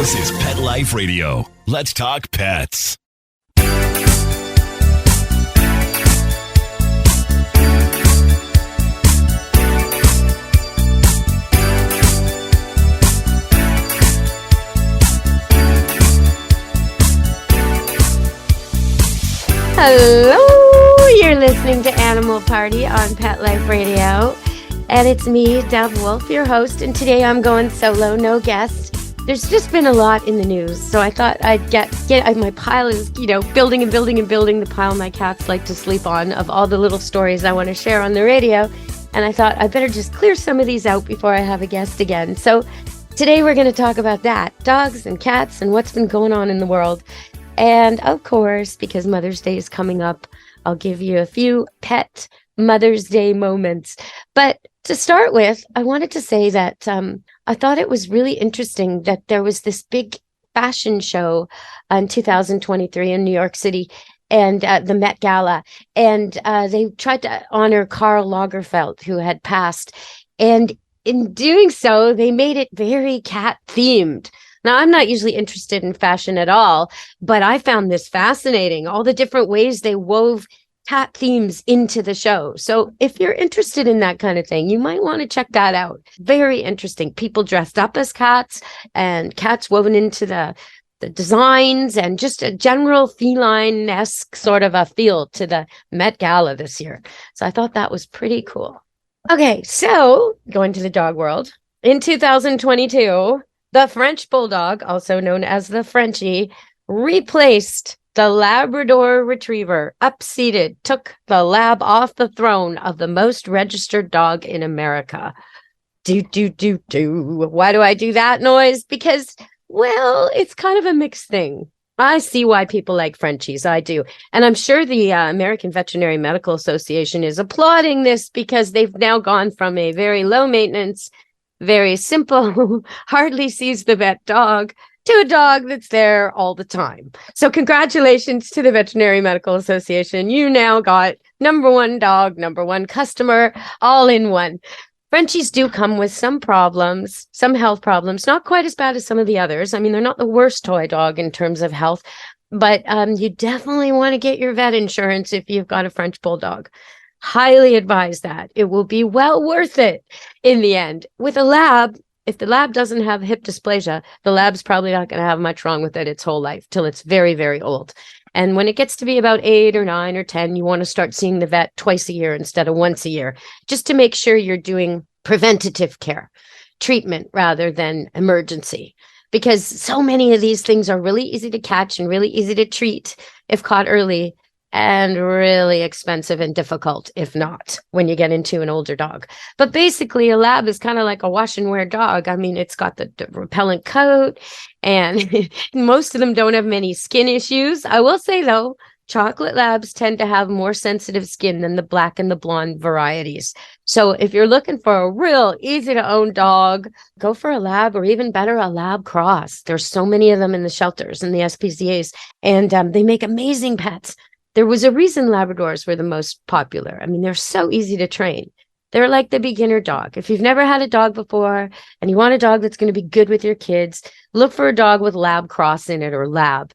This is Pet Life Radio. Let's talk pets. Hello, you're listening to Animal Party on Pet Life Radio, and it's me, Deb Wolfe, your host, and today I'm going solo, no guest. There's just been a lot in the news, so I thought I'd get my pile is, building the pile my cats like to sleep on of all the little stories I want to share on the radio, and I thought I better just clear some of these out before I have a guest again. So today we're going to talk about that, dogs and cats and what's been going on in the world. And of course, because Mother's Day is coming up, I'll give you a few pet Mother's Day moments. But to start with, I wanted to say that I thought it was really interesting that there was this big fashion show in 2023 in New York City, and the Met Gala. And they tried to honor Carl Lagerfeld, who had passed. And in doing so, they made it very cat-themed. Now, I'm not usually interested in fashion at all, but I found this fascinating, all the different ways they wove cat themes into the show. So if you're interested in that kind of thing, you might want to check that out. Very interesting. People dressed up as cats and cats woven into the designs and just a general feline-esque sort of a feel to the Met Gala this year. So I thought that was pretty cool. Okay, so going to the dog world. In 2022, the French bulldog, also known as the Frenchie, replaced the Labrador Retriever, upseated, took the lab off the throne of the most registered dog in America. Why do I do that noise? Because, well, it's kind of a mixed thing. I see why people like Frenchies. I do. And I'm sure the American Veterinary Medical Association is applauding this because they've now gone from a very low maintenance, very simple, hardly sees the vet dog to a dog that's there all the time. So congratulations to the Veterinary Medical Association. You now got number one dog, number one customer, all in one. Frenchies do come with some problems, some health problems, not quite as bad as some of the others. I mean, they're not the worst toy dog in terms of health, but you definitely want to get your vet insurance if you've got a French bulldog. Highly advise that. It will be well worth it in the end. With a lab, if the lab doesn't have hip dysplasia, the lab's probably not going to have much wrong with it its whole life till it's very, very old. And when it gets to be about 8 or 9 or 10, you want to start seeing the vet twice a year instead of once a year, just to make sure you're doing preventative care, treatment rather than emergency. Because so many of these things are really easy to catch and really easy to treat if caught early, and really expensive and difficult if not, when you get into an older dog. But basically, a lab is kind of like a wash and wear dog. I mean, it's got the repellent coat, and most of them don't have many skin issues. I will say, though, chocolate labs tend to have more sensitive skin than the black and the blonde varieties. So if you're looking for a real easy-to-own dog, go for a lab, or even better, a lab cross. There's so many of them in the shelters and the SPCAs, and they make amazing pets. There was a reason Labradors were the most popular. I mean, they're so easy to train. They're like the beginner dog. If you've never had a dog before and you want a dog that's going to be good with your kids, look for a dog with lab cross in it or lab.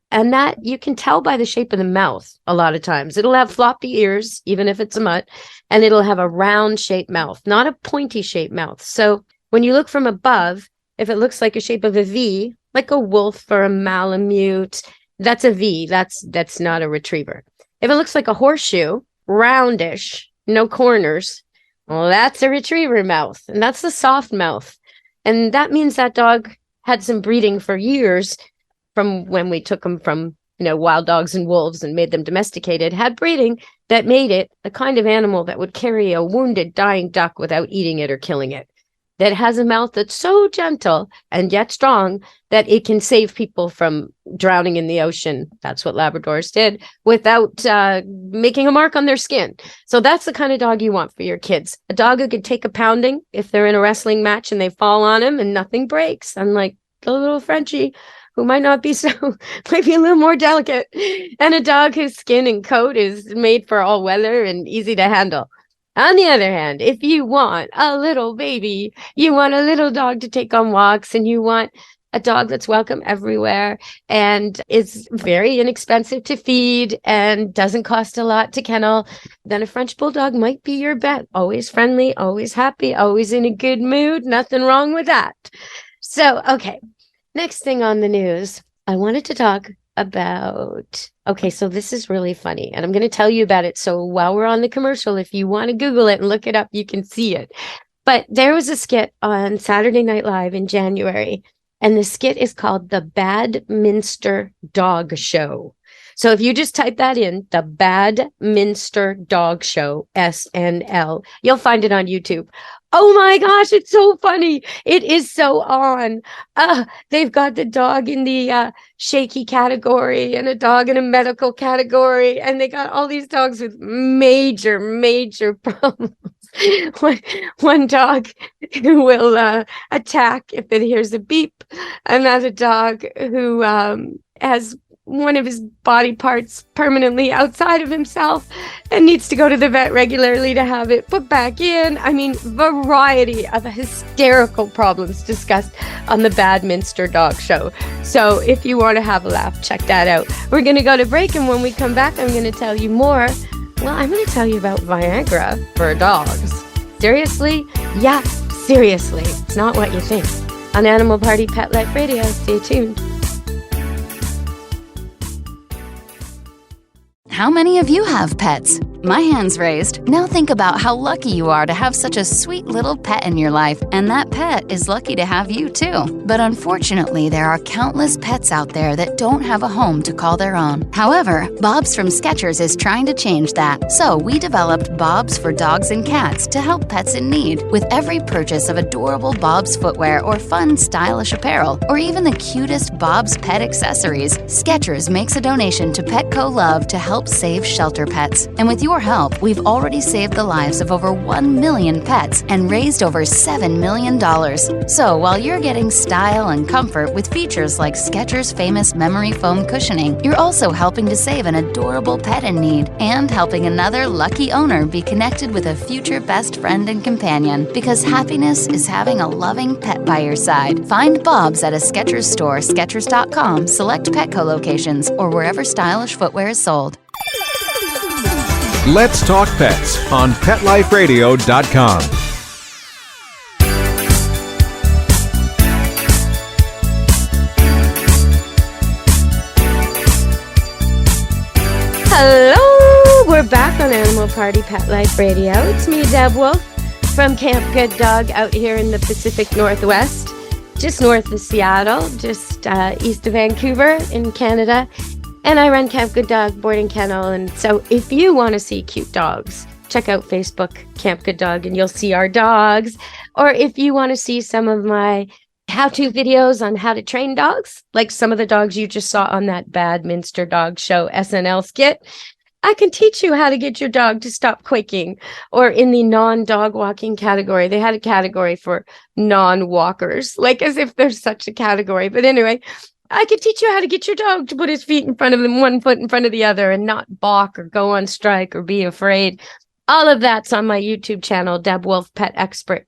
And that you can tell by the shape of the mouth a lot of times. It'll have floppy ears, even if it's a mutt, and it'll have a round shaped mouth, not a pointy shaped mouth. So when you look from above, if it looks like a shape of a V, like a wolf or a Malamute, that's a V. That's not a retriever. If it looks like a horseshoe, roundish, no corners, well, that's a retriever mouth, and that's the soft mouth. And that means that dog had some breeding for years from when we took them from, wild dogs and wolves and made them domesticated, had breeding that made it the kind of animal that would carry a wounded, dying duck without eating it or killing it. That has a mouth that's so gentle and yet strong that it can save people from drowning in the ocean. That's what Labradors did without making a mark on their skin. So that's the kind of dog you want for your kids. A dog who could take a pounding if they're in a wrestling match and they fall on him and nothing breaks. Unlike the little Frenchie, who might not be might be a little more delicate. And a dog whose skin and coat is made for all weather and easy to handle. On the other hand, if you want a little baby, you want a little dog to take on walks, and you want a dog that's welcome everywhere and is very inexpensive to feed and doesn't cost a lot to kennel, then a French bulldog might be your bet. Always friendly, always happy, always in a good mood. Nothing wrong with that. So, okay, next thing on the news, I wanted to talk about, okay, so this is really funny, and I'm going to tell you about it. So while we're on the commercial, if you want to Google it and look it up, you can see it. But there was a skit on Saturday Night Live in January, and the skit is called the Badminster Dog Show. So if you just type that in, the Badminster Dog Show, SNL, you'll find it on YouTube. Oh my gosh, it's so funny. It is so on. They've got the dog in the shaky category and a dog in a medical category. And they got all these dogs with major, major problems. One dog who will attack if it hears a beep. Another dog who has one of his body parts permanently outside of himself and needs to go to the vet regularly to have it put back in. I mean, variety of hysterical problems discussed on the Badminster Dog Show. So if you want to have a laugh, check that out. We're going to go to break, and when we come back, I'm going to tell you more. Well, I'm going to tell you about Viagra for dogs. Seriously? Yeah, seriously. It's not what you think. On Animal Party Pet Life Radio, stay tuned. How many of you have pets? My hand's raised. Now think about how lucky you are to have such a sweet little pet in your life, and that pet is lucky to have you too. But unfortunately, there are countless pets out there that don't have a home to call their own. However, Bob's from Skechers is trying to change that. So we developed Bob's for dogs and cats to help pets in need. With every purchase of adorable Bob's footwear or fun, stylish apparel, or even the cutest Bob's pet accessories, Skechers makes a donation to Petco Love to help save shelter pets. And with your help, we've already saved the lives of over 1 million pets and raised over $7 million. So while you're getting style and comfort with features like Skechers' famous memory foam cushioning, you're also helping to save an adorable pet in need and helping another lucky owner be connected with a future best friend and companion, because happiness is having a loving pet by your side. Find Bob's at a Skechers store, Skechers.com, select Petco locations, or wherever stylish footwear is sold. Let's Talk Pets on PetLifeRadio.com. Hello, we're back on Animal Party Pet Life Radio. It's me, Deb Wolfe, from Camp Good Dog out here in the Pacific Northwest, just north of Seattle, just east of Vancouver in Canada. And I run Camp Good Dog Boarding Kennel. And so if you want to see cute dogs, check out Facebook, Camp Good Dog, and you'll see our dogs. Or if you want to see some of my how-to videos on how to train dogs, like some of the dogs you just saw on that Badminster Dog Show SNL skit, I can teach you how to get your dog to stop quaking. Or in the non-dog walking category, they had a category for non-walkers, like as if there's such a category. But anyway, I could teach you how to get your dog to put his feet in front of them, one foot in front of the other, and not balk or go on strike or be afraid. All of that's on my YouTube channel, Deb Wolfe-Pet Expert.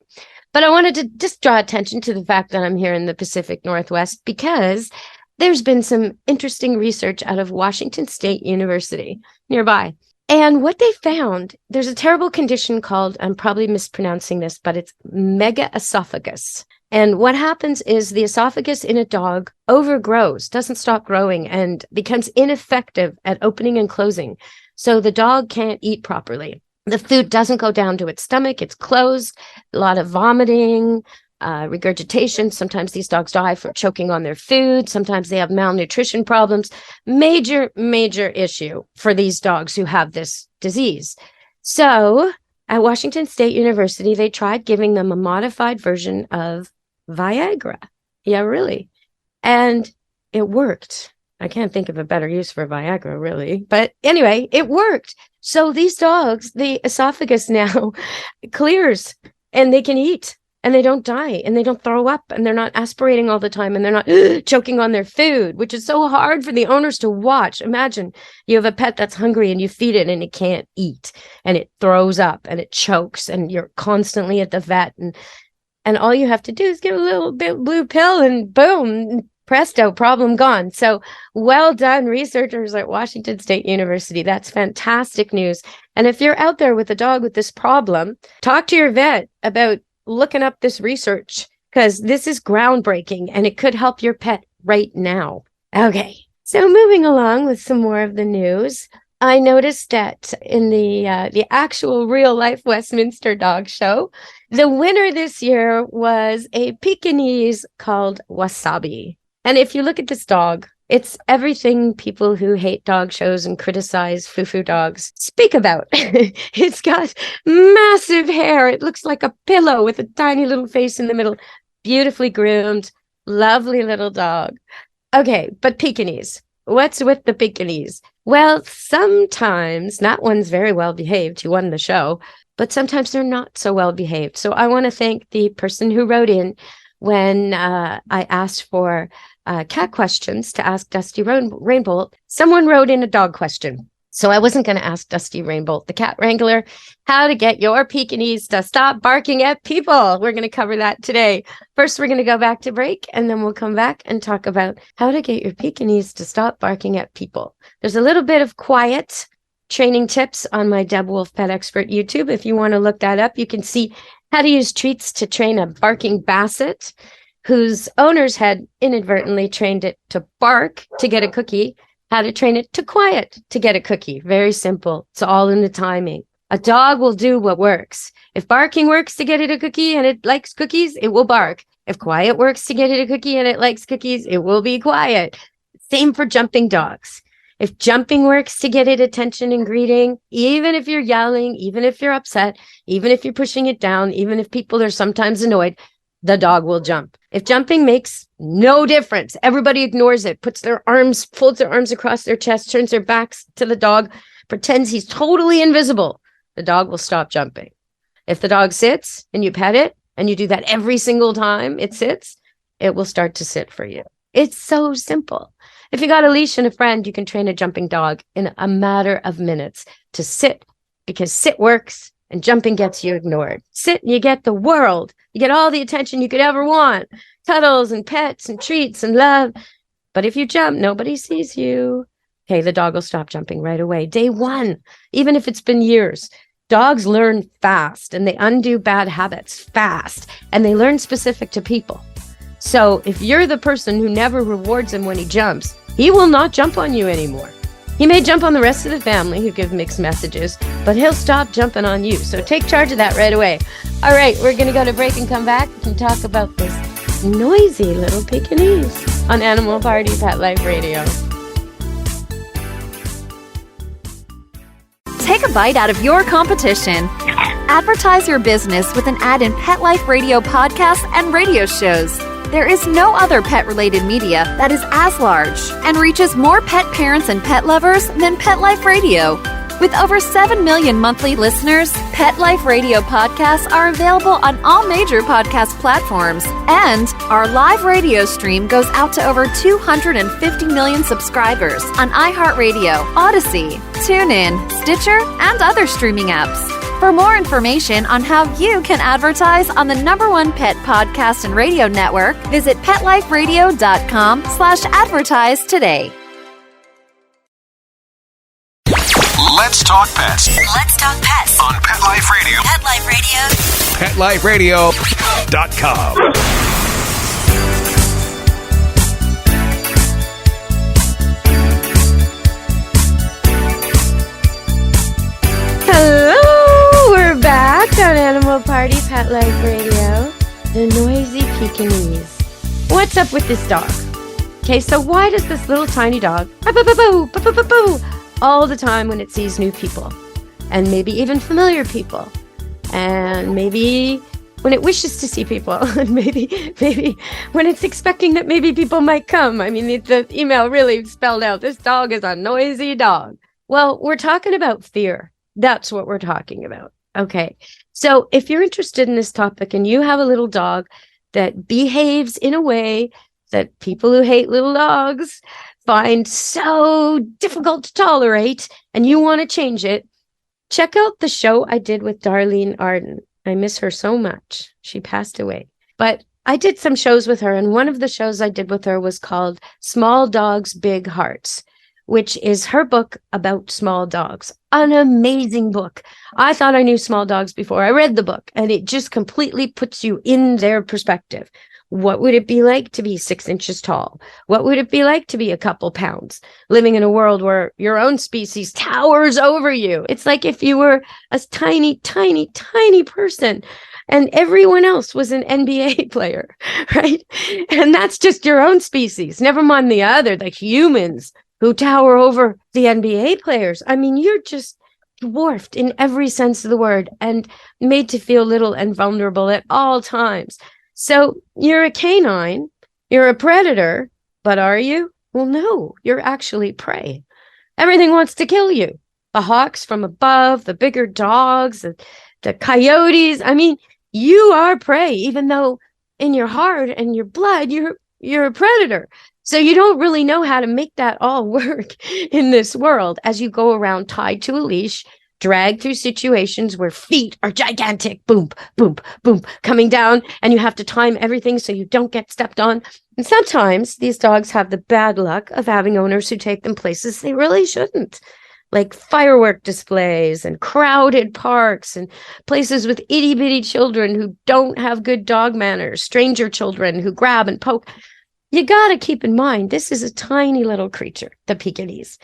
But I wanted to just draw attention to the fact that I'm here in the Pacific Northwest because there's been some interesting research out of Washington State University nearby. And what they found, there's a terrible condition called, I'm probably mispronouncing this, but it's megaesophagus. And what happens is the esophagus in a dog overgrows, doesn't stop growing, and becomes ineffective at opening and closing. So the dog can't eat properly. The food doesn't go down to its stomach. It's closed. A lot of vomiting, regurgitation. Sometimes these dogs die from choking on their food. Sometimes they have malnutrition problems. Major, major issue for these dogs who have this disease. So at Washington State University, they tried giving them a modified version of Viagra. Yeah, really. And it worked. I can't think of a better use for Viagra, really. But anyway, it worked. So these dogs, the esophagus now clears and they can eat and they don't die and they don't throw up and they're not aspirating all the time and they're not choking on their food, which is so hard for the owners to watch. Imagine you have a pet that's hungry and you feed it and it can't eat and it throws up and it chokes and you're constantly at the vet and And all you have to do is give a little bit blue pill and boom, presto, problem gone. So well done, researchers at Washington State University. That's fantastic news. And if you're out there with a dog with this problem, talk to your vet about looking up this research, because this is groundbreaking and it could help your pet right now. Okay, so moving along with some more of the news. I noticed that in the actual real life Badminster Dog Show, the winner this year was a Pekinese called Wasabi. And if you look at this dog, it's everything people who hate dog shows and criticize foo-foo dogs speak about. It's got massive hair. It looks like a pillow with a tiny little face in the middle. Beautifully groomed, lovely little dog. Okay, but Pekinese. What's with the Pekinese? Well, sometimes that one's very well behaved. He won the show, but sometimes they're not so well behaved. So I want to thank the person who wrote in when I asked for cat questions to ask Dusty Rainbolt. Someone wrote in a dog question. So I wasn't going to ask Dusty Rainbolt, the cat wrangler, how to get your Pekinese to stop barking at people. We're going to cover that today. First, we're going to go back to break, and then we'll come back and talk about how to get your Pekinese to stop barking at people. There's a little bit of quiet training tips on my Deb Wolfe-Pet Expert YouTube. If you want to look that up, you can see how to use treats to train a barking basset whose owners had inadvertently trained it to bark to get a cookie. How to train it to quiet to get a cookie. Very simple. It's all in the timing. A dog will do what works. If barking works to get it a cookie and it likes cookies, it will bark. If quiet works to get it a cookie and it likes cookies, it will be quiet. Same for jumping dogs. If jumping works to get it attention and greeting, even if you're yelling, even if you're upset, even if you're pushing it down, even if people are sometimes annoyed, the dog will jump. If jumping makes no difference, everybody ignores it, folds their arms across their chest, turns their backs to the dog, pretends he's totally invisible, the dog will stop jumping. If the dog sits and you pet it and you do that every single time it sits, it will start to sit for you. It's so simple. If you got a leash and a friend, you can train a jumping dog in a matter of minutes to sit, because sit works and jumping gets you ignored. Sit and you get the world. You get all the attention you could ever want. Cuddles and pets and treats and love. But if you jump, nobody sees you. Okay, the dog will stop jumping right away. Day one, even if it's been years. Dogs learn fast and they undo bad habits fast. And they learn specific to people. So if you're the person who never rewards him when he jumps, he will not jump on you anymore. He may jump on the rest of the family who give mixed messages, but he'll stop jumping on you. So take charge of that right away. All right, we're going to go to break and come back and talk about this noisy little Pekinese on Animal Party Pet Life Radio. Take a bite out of your competition. Advertise your business with an ad in Pet Life Radio podcasts and radio shows. There is no other pet-related media that is as large and reaches more pet parents and pet lovers than Pet Life Radio. With over 7 million monthly listeners, Pet Life Radio podcasts are available on all major podcast platforms, and our live radio stream goes out to over 250 million subscribers on iHeartRadio, Odyssey, TuneIn, Stitcher, and other streaming apps. For more information on how you can advertise on the #1 pet podcast and radio network, visit PetLifeRadio.com/advertise today. Let's talk pets Let's talk pets on Pet Life Radio. Pet Life Radio. PetLifeRadio.com. Hello, we're back on Animal Party Pet Life Radio. The noisy Pekinese. What's up with this dog? Okay, so why does this little tiny dog all the time when it sees new people, and maybe even familiar people, and maybe when it wishes to see people, and maybe when it's expecting that maybe people might come? I mean, the email really spelled out, this dog is a noisy dog. Well, we're talking about fear. That's what we're talking about. Okay, so if you're interested in this topic and you have a little dog that behaves in a way that people who hate little dogs find so difficult to tolerate, and you want to change it, check out the show I did with Darlene Arden. I miss her so much. She passed away. But I did some shows with her, and one of the shows I did with her was called Small Dogs, Big Hearts, which is her book about small dogs. An amazing book. I thought I knew small dogs before I read the book, and it just completely puts you in their perspective. What would it be like to be 6 inches tall? What would it be like to be a couple pounds, living in a world where your own species towers over you? It's like if you were a tiny, tiny, tiny person and everyone else was an NBA player, right? And that's just your own species. Never mind the humans who tower over the NBA players. I mean, you're just dwarfed in every sense of the word and made to feel little and vulnerable at all times. So you're a canine, you're a predator, but are you? Well, no, you're actually prey. Everything wants to kill you. The hawks from above, the bigger dogs, the coyotes. I mean, you are prey, even though in your heart and your blood, you're a predator. So you don't really know how to make that all work in this world as you go around tied to a leash, dragged through situations where feet are gigantic, boom, boom, boom, coming down, and you have to time everything so you don't get stepped on. And sometimes these dogs have the bad luck of having owners who take them places they really shouldn't, like firework displays and crowded parks and places with itty-bitty children who don't have good dog manners, stranger children who grab and poke. You got to keep in mind, this is a tiny little creature, the Pekinese,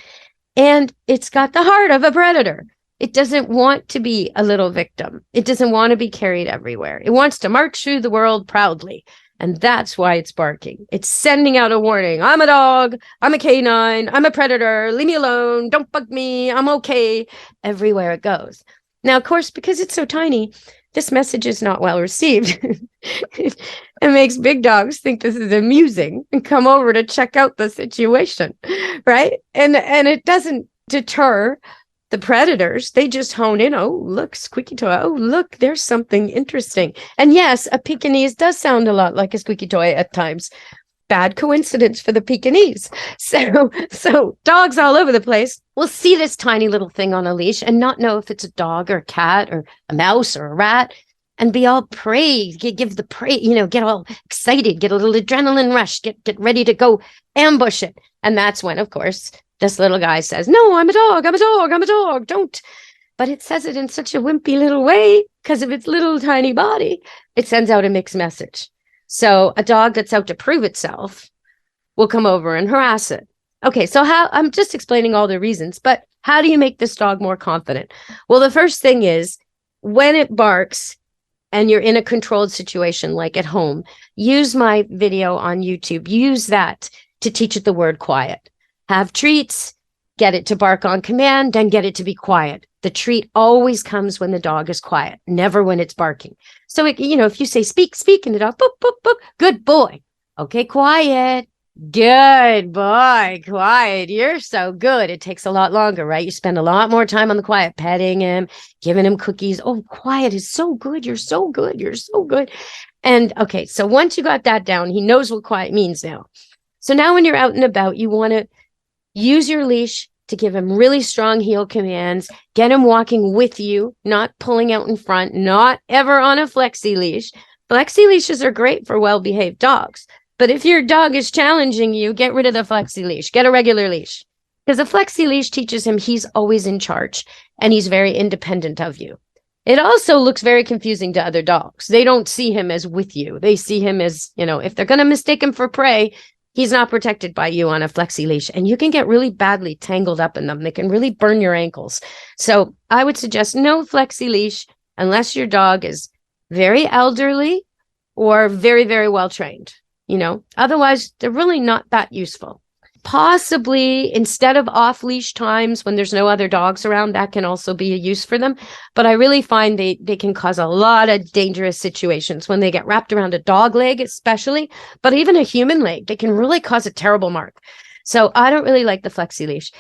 and it's got the heart of a predator. It doesn't want to be a little victim. It doesn't want to be carried everywhere. It wants to march through the world proudly. And that's why it's barking. It's sending out a warning. I'm a dog. I'm a canine. I'm a predator. Leave me alone. Don't bug me. I'm okay. Everywhere it goes. Now, of course, because it's so tiny, this message is not well received. It makes big dogs think this is amusing and come over to check out the situation, right? And it doesn't deter the predators. They just hone in. Oh, look, squeaky toy. Oh, look, there's something interesting. And yes, a Pekingese does sound a lot like a squeaky toy at times. Bad coincidence for the Pekingese. So dogs all over the place will see this tiny little thing on a leash and not know if it's a dog or a cat or a mouse or a rat and be all prey, give the prey, get all excited, get a little adrenaline rush, get ready to go ambush it. And that's when, of course, this little guy says, no, I'm a dog, I'm a dog, I'm a dog, don't. But it says it in such a wimpy little way because of its little tiny body. It sends out a mixed message. So a dog that's out to prove itself will come over and harass it. Okay, so I'm just explaining all the reasons, but how do you make this dog more confident? Well, the first thing is when it barks and you're in a controlled situation like at home, use my video on YouTube. Use that to teach it the word quiet. Have treats, get it to bark on command, then get it to be quiet. The treat always comes when the dog is quiet, never when it's barking. So, if you say, speak, and the dog, boop, boop, boop, good boy. Okay, quiet. Good boy, quiet. You're so good. It takes a lot longer, right? You spend a lot more time on the quiet, petting him, giving him cookies. Oh, quiet is so good. You're so good. You're so good. And okay, so once you got that down, he knows what quiet means now. So now when you're out and about, you want to use your leash to give him really strong heel commands, get him walking with you, not pulling out in front, not ever on a flexi leash. Flexi leashes are great for well-behaved dogs. But if your dog is challenging you, get rid of the flexi leash, get a regular leash. Because a flexi leash teaches him he's always in charge and he's very independent of you. It also looks very confusing to other dogs. They don't see him as with you. They see him as, if they're going to mistake him for prey, he's not protected by you on a flexi leash, and you can get really badly tangled up in them. They can really burn your ankles. So I would suggest no flexi leash unless your dog is very elderly or very, very well trained. Otherwise they're really not that useful. Possibly instead of off leash times when there's no other dogs around, that can also be a use for them. But I really find they can cause a lot of dangerous situations when they get wrapped around a dog leg, especially, but even a human leg, they can really cause a terrible mark. So I don't really like the flexi leash.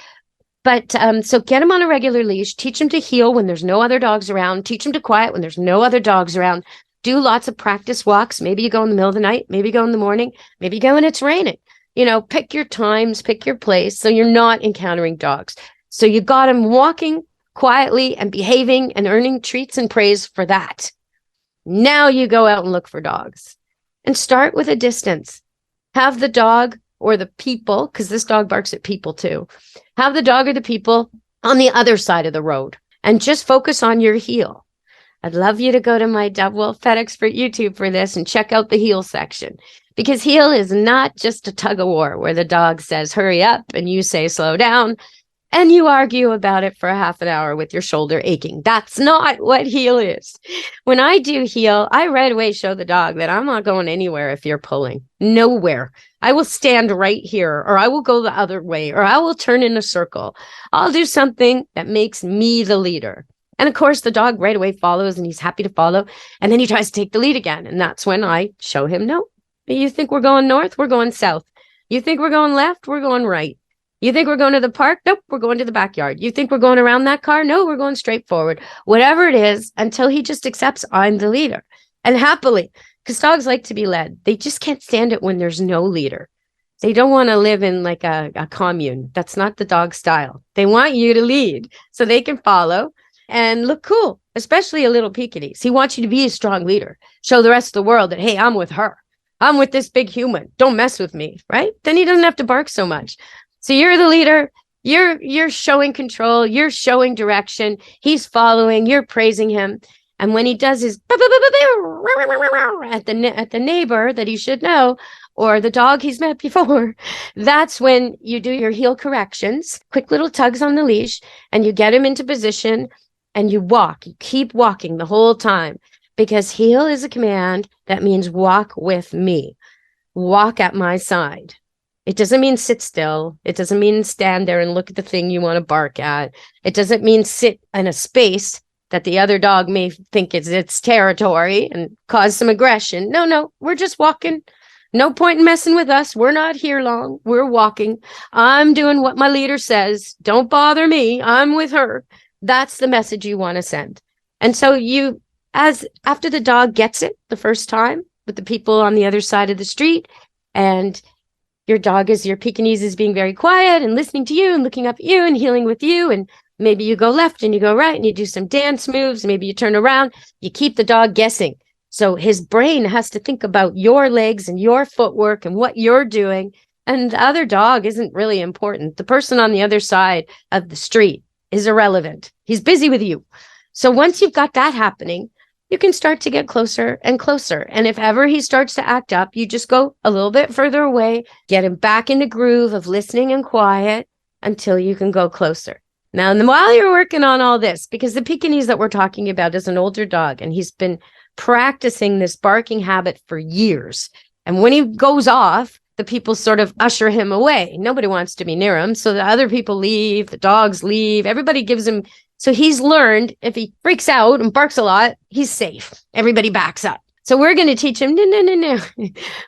But so get him on a regular leash, teach him to heel when there's no other dogs around, teach him to quiet when there's no other dogs around. Do lots of practice walks. Maybe you go in the middle of the night, maybe you go in the morning, maybe you go when it's raining. Pick your times, pick your place, so you're not encountering dogs. So you got him walking quietly and behaving and earning treats and praise for that. Now you go out and look for dogs. and start with a distance. Have the dog or the people, because this dog barks at people too, have the dog or the people on the other side of the road and just focus on your heel. I'd love you to go to my Deb Wolfe-Pet Expert YouTube for this and check out the heel section, because heel is not just a tug of war where the dog says, hurry up, and you say, slow down, and you argue about it for a half an hour with your shoulder aching. That's not what heel is. When I do heel, I right away show the dog that I'm not going anywhere if you're pulling. Nowhere. I will stand right here, or I will go the other way, or I will turn in a circle. I'll do something that makes me the leader. And of course, the dog right away follows, and he's happy to follow. And then he tries to take the lead again. And that's when I show him, no, you think we're going north? We're going south. You think we're going left? We're going right. You think we're going to the park? Nope, we're going to the backyard. You think we're going around that car? No, we're going straight forward. Whatever it is, until he just accepts I'm the leader. And happily, because dogs like to be led. They just can't stand it when there's no leader. They don't want to live in like a commune. That's not the dog style. They want you to lead so they can follow and look cool, especially a little Pekinese. He wants you to be a strong leader. Show the rest of the world that, hey, I'm with her. I'm with this big human. Don't mess with me, right? Then he doesn't have to bark so much. So you're the leader. You're showing control. You're showing direction. He's following. You're praising him. And when he does his at the neighbor that he should know, or the dog he's met before, that's when you do your heel corrections, quick little tugs on the leash, and you get him into position, and you walk. You keep walking the whole time, because heel is a command that means walk with me. Walk at my side. It doesn't mean sit still. It doesn't mean stand there and look at the thing you want to bark at. It doesn't mean sit in a space that the other dog may think is its territory and cause some aggression. No, we're just walking. No point in messing with us. We're not here long. We're walking. I'm doing what my leader says. Don't bother me. I'm with her. That's the message you want to send. And so after the dog gets it the first time with the people on the other side of the street, and your Pekinese is being very quiet and listening to you and looking up at you and healing with you, and maybe you go left and you go right and you do some dance moves. Maybe you turn around. You keep the dog guessing. So his brain has to think about your legs and your footwork and what you're doing. And the other dog isn't really important. The person on the other side of the street is irrelevant. He's busy with you. So once you've got that happening, you can start to get closer and closer. And if ever he starts to act up, you just go a little bit further away, get him back in the groove of listening and quiet until you can go closer. Now, while you're working on all this, because the Pekinese that we're talking about is an older dog, and he's been practicing this barking habit for years. And when he goes off, the people sort of usher him away. Nobody wants to be near him. So the other people leave, the dogs leave, everybody gives him. So he's learned if he freaks out and barks a lot, he's safe. Everybody backs up. So we're going to teach him, no.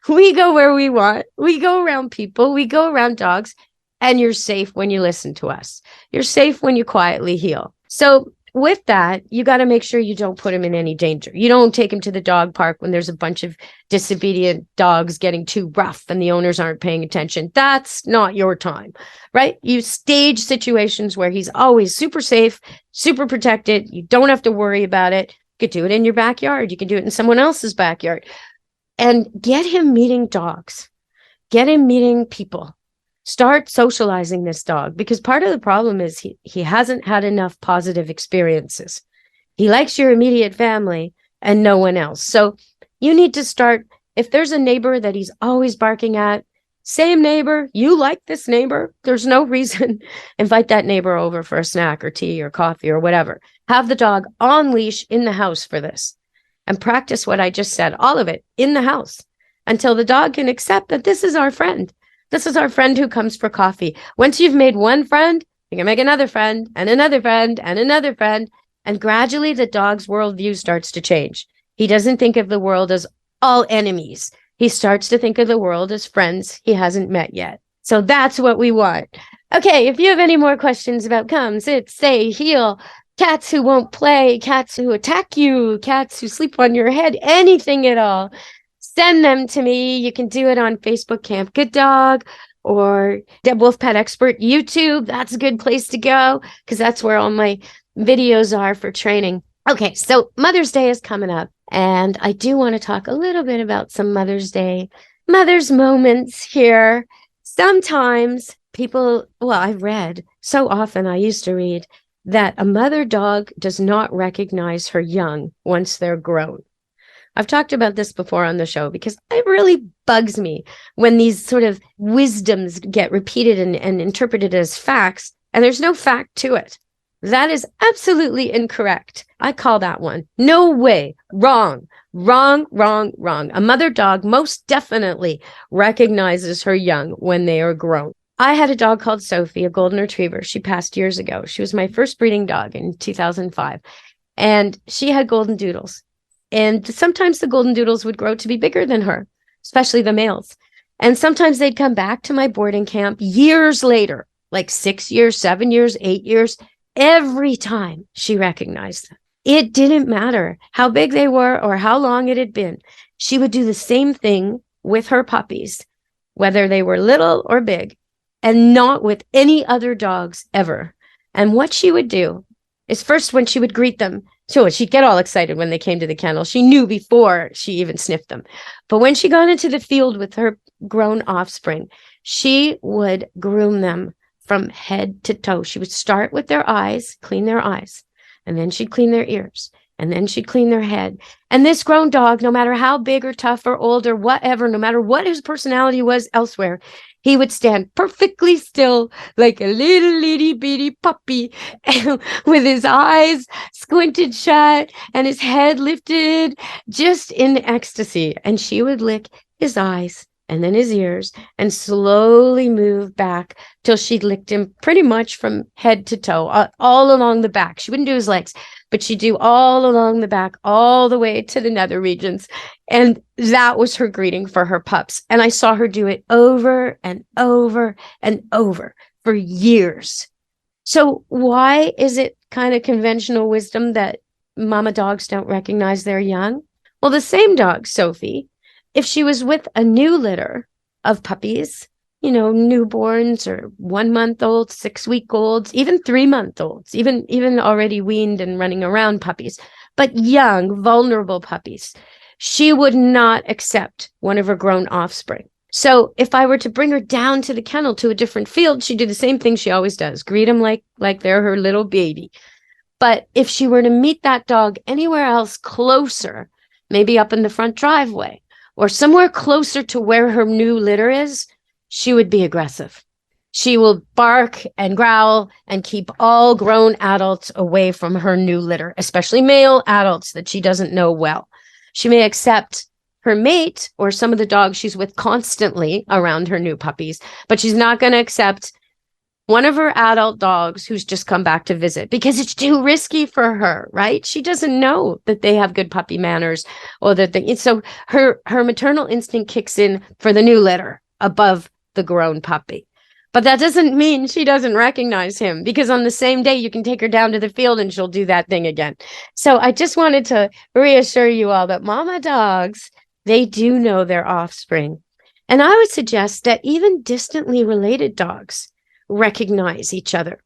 We go where we want. We go around people. We go around dogs. And you're safe when you listen to us. You're safe when you quietly heel. So with that, you got to make sure you don't put him in any danger. You don't take him to the dog park when there's a bunch of disobedient dogs getting too rough and the owners aren't paying attention. That's not your time, right? You stage situations where he's always super safe, super protected. You don't have to worry about it. You could do it in your backyard. You can do it in someone else's backyard. And get him meeting dogs. Get him meeting people. Start socializing this dog, because part of the problem is he hasn't had enough positive experiences. He likes your immediate family and no one else. So you need to start, if there's a neighbor that he's always barking at, same neighbor, you like this neighbor, there's no reason. Invite that neighbor over for a snack or tea or coffee or whatever. Have the dog on leash in the house for this and practice what I just said, all of it in the house, until the dog can accept that this is our friend. This is our friend who comes for coffee. Once you've made one friend, you can make another friend and another friend and another friend. And gradually the dog's worldview starts to change. He doesn't think of the world as all enemies. He starts to think of the world as friends he hasn't met yet. So that's what we want. Okay, if you have any more questions about come, sit, stay, heel, cats who won't play, cats who attack you, cats who sleep on your head, anything at all, send them to me. You can do it on Facebook, Camp Good Dog, or Deb Wolfe-Pet Expert YouTube. That's a good place to go, because that's where all my videos are for training. Okay, so Mother's Day is coming up. And I do want to talk a little bit about some Mother's Day, Mother's moments here. Sometimes I've read so often, I used to read that a mother dog does not recognize her young once they're grown. I've talked about this before on the show because it really bugs me when these sort of wisdoms get repeated and interpreted as facts, and there's no fact to it. That is absolutely incorrect. I call that one. No way. Wrong. Wrong, wrong, wrong. A mother dog most definitely recognizes her young when they are grown. I had a dog called Sophie, a golden retriever. She passed years ago. She was my first breeding dog in 2005. And she had golden doodles. And sometimes the golden doodles would grow to be bigger than her, especially the males. And sometimes they'd come back to my boarding camp years later, like 6 years, 7 years, 8 years. Every time she recognized them. It didn't matter how big they were or how long it had been. She would do the same thing with her puppies, whether they were little or big, and not with any other dogs ever. And what she would do is first, when she would greet them, so she'd get all excited when they came to the kennel. She knew before she even sniffed them. But when she got into the field with her grown offspring, she would groom them from head to toe. She would start with their eyes, clean their eyes, and then she'd clean their ears, and then she'd clean their head. And this grown dog, no matter how big or tough or old or whatever, no matter what his personality was elsewhere, he would stand perfectly still like a little itty bitty puppy with his eyes squinted shut and his head lifted, just in ecstasy. And she would lick his eyes and then his ears, and slowly move back till she'd licked him pretty much from head to toe, all along the back. She wouldn't do his legs, but she'd do all along the back, all the way to the nether regions. And that was her greeting for her pups. And I saw her do it over and over and over for years. So why is it kind of conventional wisdom that mama dogs don't recognize their young? Well, the same dog, Sophie, if she was with a new litter of puppies, newborns or 1 month olds, 6 week olds, even 3 month olds, even already weaned and running around puppies, but young, vulnerable puppies, she would not accept one of her grown offspring. So if I were to bring her down to the kennel to a different field, she'd do the same thing she always does, greet them like they're her little baby. But if she were to meet that dog anywhere else closer, maybe up in the front driveway, or somewhere closer to where her new litter is, she would be aggressive. She will bark and growl and keep all grown adults away from her new litter, especially male adults that she doesn't know well. She may accept her mate or some of the dogs she's with constantly around her new puppies, but she's not going to accept one of her adult dogs who's just come back to visit because it's too risky for her, right? She doesn't know that they have good puppy manners or so her maternal instinct kicks in for the new litter above the grown puppy. But that doesn't mean she doesn't recognize him, because on the same day you can take her down to the field and she'll do that thing again. So I just wanted to reassure you all that mama dogs, they do know their offspring. And I would suggest that even distantly related dogs recognize each other,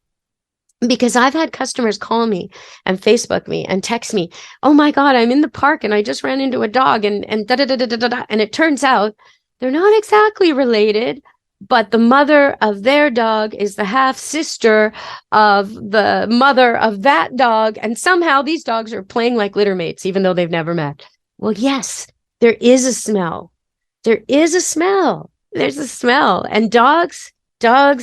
because I've had customers call me and Facebook me and text me, oh my God, I'm in the park and I just ran into a dog and da da da da da da. And it turns out they're not exactly related, but the mother of their dog is the half sister of the mother of that dog. And somehow these dogs are playing like litter mates, even though they've never met. Well, yes, there is a smell. There is a smell. There's a smell. And dogs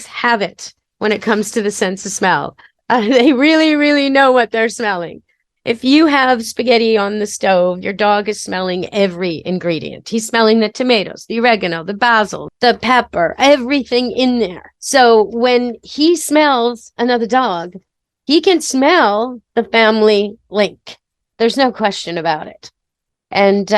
have it when it comes to the sense of smell. They really, really know what they're smelling. If you have spaghetti on the stove, your dog is smelling every ingredient. He's smelling the tomatoes, the oregano, the basil, the pepper, everything in there. So when he smells another dog, he can smell the family link. There's no question about it. And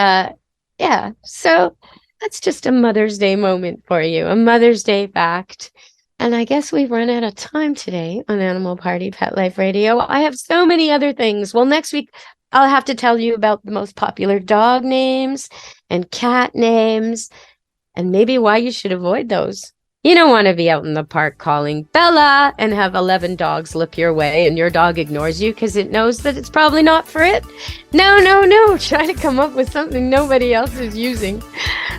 so that's just a Mother's Day moment for you, a Mother's Day fact. And I guess we've run out of time today on Animal Party Pet Life Radio. I have so many other things. Well, next week, I'll have to tell you about the most popular dog names and cat names, and maybe why you should avoid those. You don't want to be out in the park calling Bella and have 11 dogs look your way and your dog ignores you because it knows that it's probably not for it. No. Try to come up with something nobody else is using.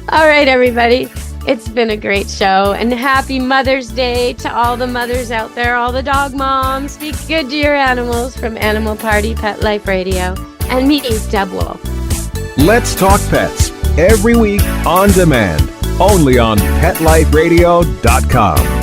All right, everybody. It's been a great show, and happy Mother's Day to all the mothers out there, all the dog moms. Be good to your animals from Animal Party Pet Life Radio. And me, Deb Wolfe. Let's Talk Pets every week on demand, only on PetLifeRadio.com.